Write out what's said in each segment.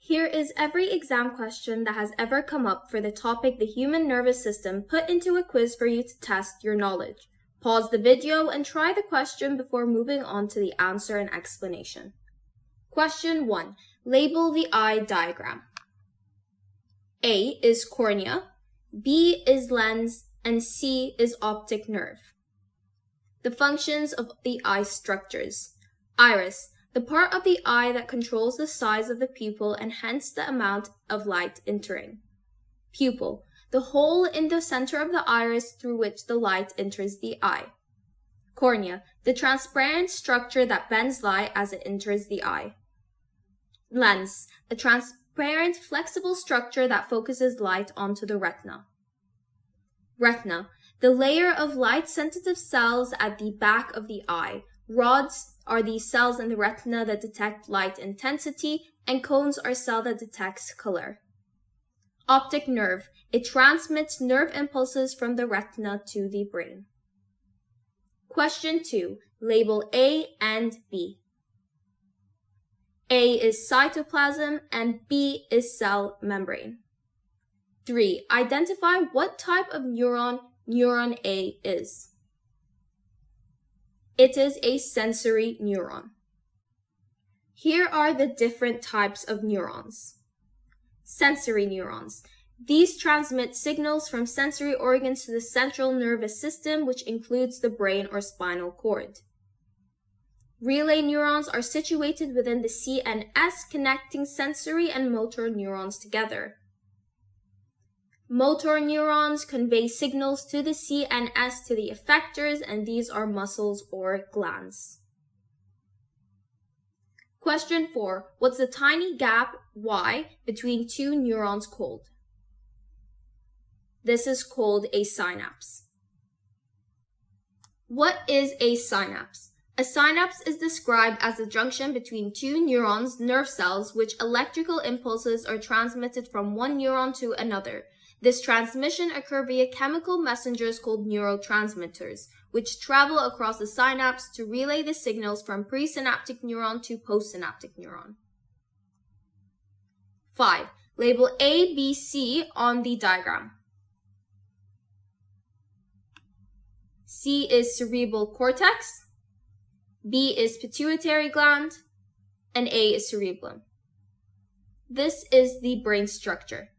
Here is every exam question that has ever come up for the topic the human nervous system put into a quiz for you to test your knowledge. Pause the video and try the question before moving on to the answer and explanation. Question 1. Label the eye diagram. A is cornea, B is lens, and C is optic nerve. The functions of the eye structures. Iris, the part of the eye that controls the size of the pupil and hence the amount of light entering. Pupil, the hole in the center of the iris through which the light enters the eye. Cornea, the transparent structure that bends light as it enters the eye. Lens, a transparent, flexible structure that focuses light onto the retina. Retina, the layer of light-sensitive cells at the back of the eye. Rods are the cells in the retina that detect light intensity, and cones are cells that detect color. Optic nerve, it transmits nerve impulses from the retina to the brain. Question 2. Label A and B. A is cytoplasm and B is cell membrane. 3. Identify what type of neuron A is. It is a sensory neuron. Here are the different types of neurons. Sensory neurons. These transmit signals from sensory organs to the central nervous system, which includes the brain or spinal cord. Relay neurons are situated within the CNS, connecting sensory and motor neurons together. Motor neurons convey signals to the CNS to the effectors, and these are muscles or glands. Question 4. What's the tiny gap Y between two neurons called? This is called a synapse. What is a synapse? A synapse is described as the junction between two neurons, nerve cells, which electrical impulses are transmitted from one neuron to another. This transmission occurs via chemical messengers called neurotransmitters, which travel across the synapse to relay the signals from presynaptic neuron to postsynaptic neuron. 5. Label A, B, C on the diagram. C is cerebral cortex, B is pituitary gland, and A is cerebellum. This is the brain structure.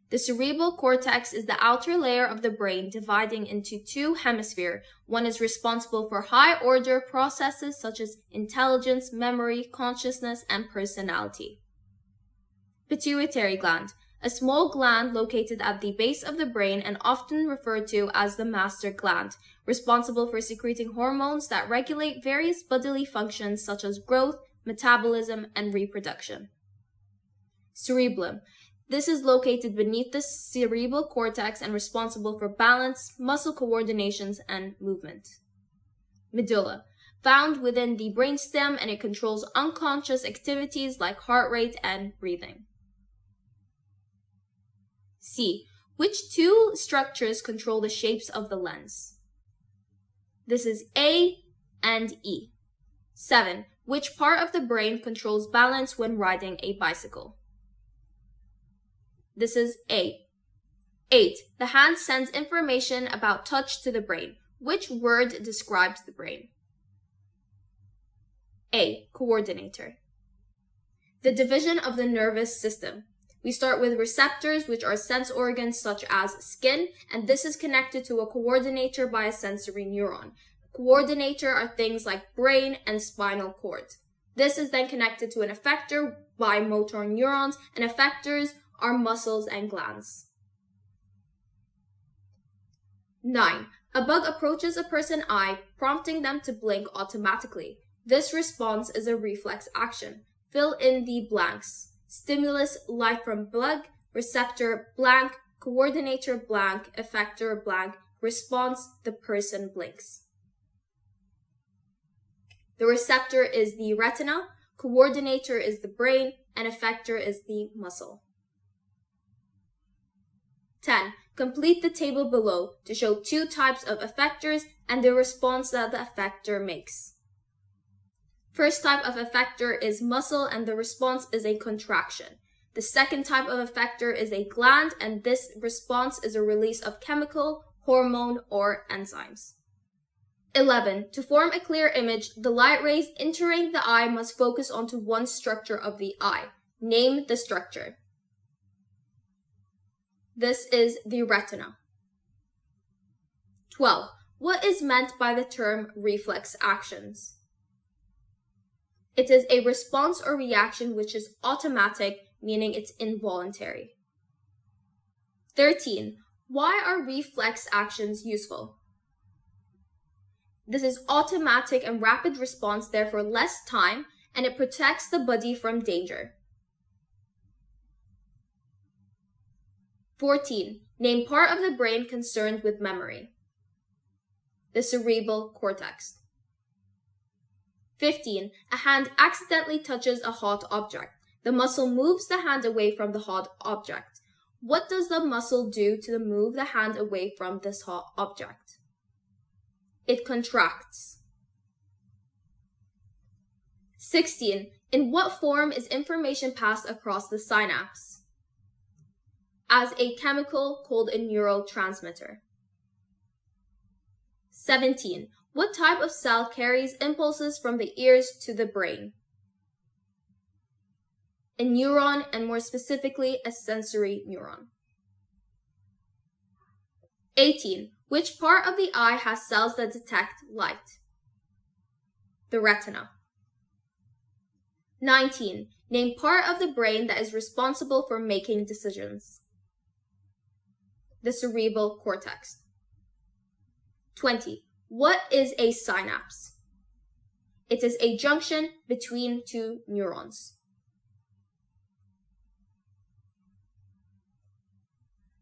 The cerebral cortex is the outer layer of the brain dividing into two hemispheres. One is responsible for high-order processes such as intelligence, memory, consciousness, and personality. Pituitary gland, a small gland located at the base of the brain and often referred to as the master gland, responsible for secreting hormones that regulate various bodily functions such as growth, metabolism, and reproduction. Cerebellum. This is located beneath the cerebral cortex and responsible for balance, muscle coordinations, and movement. Medulla. Found within the brainstem, and it controls unconscious activities like heart rate and breathing. C. Which two structures control the shapes of the lens? This is A and E. 7. Which part of the brain controls balance when riding a bicycle? This is A. 8. The hand sends information about touch to the brain. Which word describes the brain? A. Coordinator. The division of the nervous system. We start with receptors, which are sense organs such as skin, and this is connected to a coordinator by a sensory neuron. Coordinator are things like brain and spinal cord. This is then connected to an effector by motor neurons, and effectors are muscles and glands. 9. A bug approaches a person's eye, prompting them to blink automatically. This response is a reflex action. Fill in the blanks. Stimulus, light from blank, receptor blank, coordinator blank, effector blank, response, the person blinks. The receptor is the retina, coordinator is the brain, and effector is the muscle. 10. Complete the table below to show two types of effectors and the response that the effector makes. First type of effector is muscle, and the response is a contraction. The second type of effector is a gland, and this response is a release of chemical, hormone, or enzymes. 11. To form a clear image, the light rays entering the eye must focus onto one structure of the eye. Name the structure. This is the retina. 12. What is meant by the term reflex actions? It is a response or reaction which is automatic, meaning it's involuntary. 13. Why are reflex actions useful? This is automatic and rapid response, therefore less time, and it protects the body from danger. 14. Name part of the brain concerned with memory. The cerebral cortex. 15. A hand accidentally touches a hot object. The muscle moves the hand away from the hot object. What does the muscle do to move the hand away from this hot object? It contracts. 16. In what form is information passed across the synapse? As a chemical called a neurotransmitter. 17. What type of cell carries impulses from the ears to the brain? A neuron, and more specifically, a sensory neuron. 18. Which part of the eye has cells that detect light? The retina. 19. Name part of the brain that is responsible for making decisions. The cerebral cortex. 20. What is a synapse? It is a junction between two neurons.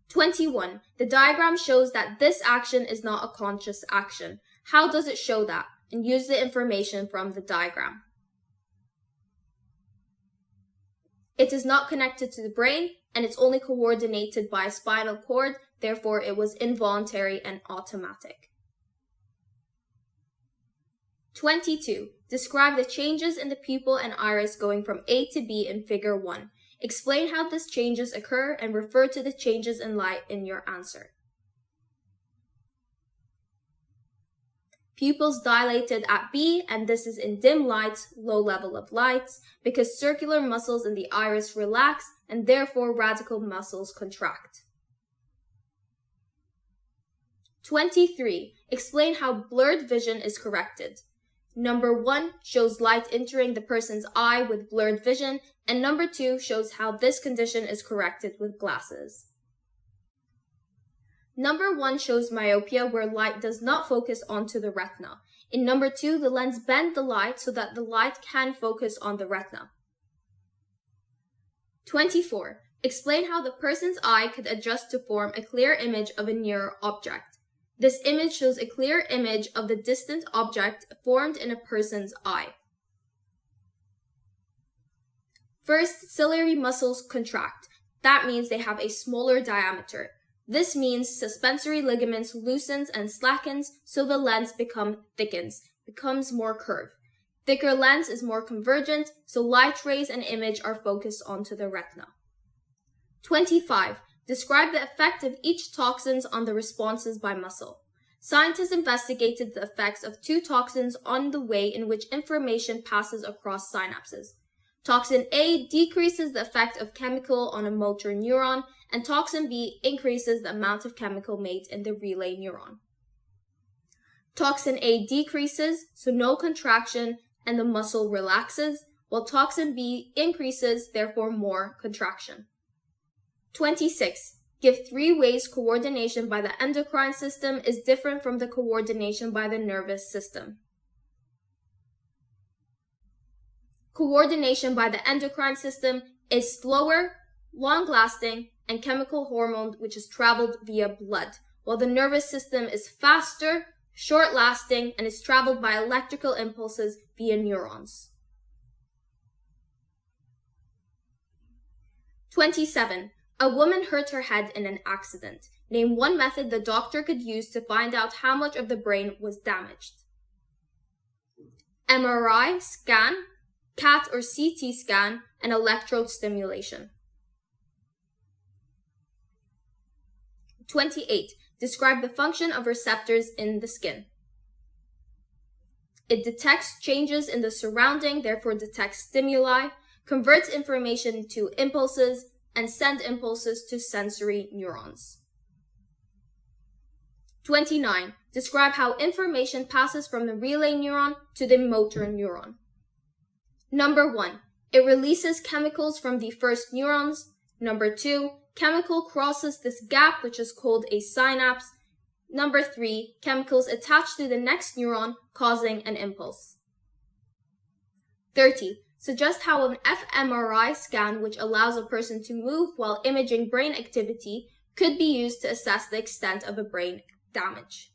21. The diagram shows that this action is not a conscious action. How does it show that? And use the information from the diagram. It is not connected to the brain, and it's only coordinated by a spinal cord, therefore it was involuntary and automatic. 22. Describe the changes in the pupil and iris going from A to B in figure 1. Explain how these changes occur and refer to the changes in light in your answer. Pupils dilated at B, and this is in dim lights, low level of lights, because circular muscles in the iris relax and therefore radical muscles contract. 23. Explain how blurred vision is corrected. Number 1 shows light entering the person's eye with blurred vision, and number 2 shows how this condition is corrected with glasses. Number 1 shows myopia, where light does not focus onto the retina. In number 2, the lens bends the light so that the light can focus on the retina. 24. Explain how the person's eye could adjust to form a clear image of a near object. This image shows a clear image of the distant object formed in a person's eye. First, ciliary muscles contract. That means they have a smaller diameter. This means suspensory ligaments loosens and slackens, so the lens becomes more curved. Thicker lens is more convergent, so light rays and image are focused onto the retina. 25. Describe the effect of each toxins on the responses by muscle. Scientists investigated the effects of 2 toxins on the way in which information passes across synapses. Toxin A decreases the effect of chemical on a motor neuron, and toxin B increases the amount of chemical made in the relay neuron. Toxin A decreases, so no contraction, and the muscle relaxes, while toxin B increases, therefore more contraction. 26. Give 3 ways coordination by the endocrine system is different from the coordination by the nervous system. Coordination by the endocrine system is slower, long-lasting, and chemical hormone which is traveled via blood, while the nervous system is faster, short-lasting, and is traveled by electrical impulses via neurons. 27. A woman hurt her head in an accident. Name one method the doctor could use to find out how much of the brain was damaged. MRI, scan, CAT or CT scan, and electrode stimulation. 28. Describe the function of receptors in the skin. It detects changes in the surrounding, therefore detects stimuli, converts information to impulses, and sends impulses to sensory neurons. 29. Describe how information passes from the relay neuron to the motor neuron. Number 1. It releases chemicals from the first neurons. Number 2. Chemical crosses this gap, which is called a synapse. Number 3. Chemicals attach to the next neuron, causing an impulse. 30. Suggest how an fMRI scan, which allows a person to move while imaging brain activity, could be used to assess the extent of a brain damage.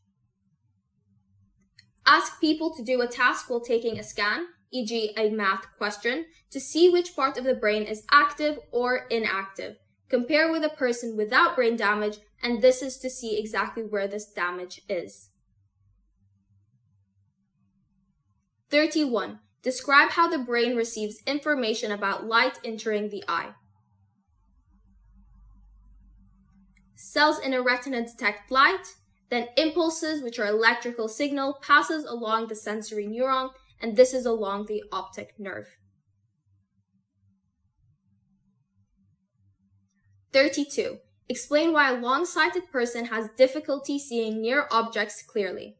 Ask people to do a task while taking a scan, e.g. a math question, to see which part of the brain is active or inactive. Compare with a person without brain damage, and this is to see exactly where this damage is. 31. Describe how the brain receives information about light entering the eye. Cells in a retina detect light, then impulses, which are electrical signal, passes along the sensory neuron, and this is along the optic nerve. 32. Explain why a long-sighted person has difficulty seeing near objects clearly.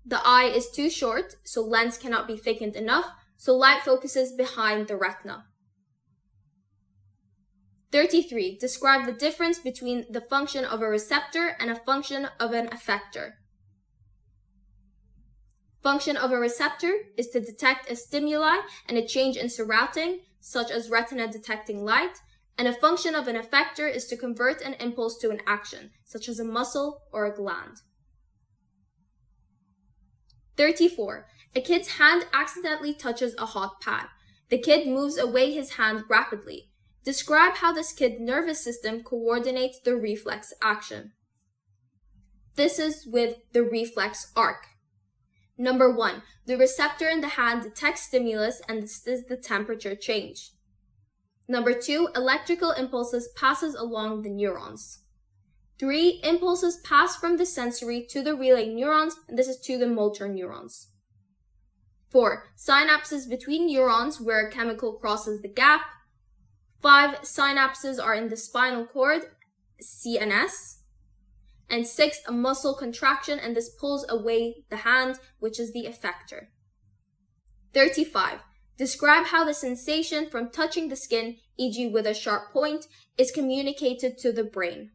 The eye is too short, so lens cannot be thickened enough, so light focuses behind the retina. 33. Describe the difference between the function of a receptor and a function of an effector. Function of a receptor is to detect a stimuli and a change in surrounding, such as retina detecting light, and a function of an effector is to convert an impulse to an action, such as a muscle or a gland. 34. A kid's hand accidentally touches a hot pad. The kid moves away his hand rapidly. Describe how this kid's nervous system coordinates the reflex action. This is with the reflex arc. Number 1. The receptor in the hand detects stimulus, and this is the temperature change. Number 2. Electrical impulses passes along the neurons. 3. Impulses pass from the sensory to the relay neurons, and this is to the motor neurons. 4. Synapses between neurons where a chemical crosses the gap. 5. Synapses are in the spinal cord, CNS. And 6. A muscle contraction, and this pulls away the hand, which is the effector. 35. Describe how the sensation from touching the skin, e.g. with a sharp point, is communicated to the brain.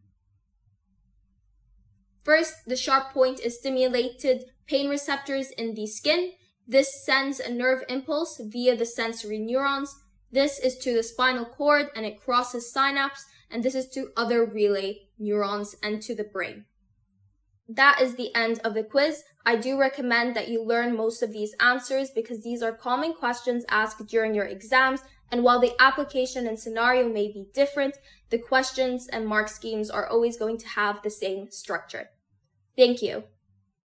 First, the sharp point is stimulated pain receptors in the skin. This sends a nerve impulse via the sensory neurons. This is to the spinal cord and it crosses synapse, and this is to other relay neurons and to the brain. That is the end of the quiz. I do recommend that you learn most of these answers because these are common questions asked during your exams, and while the application and scenario may be different, the questions and mark schemes are always going to have the same structure. Thank you.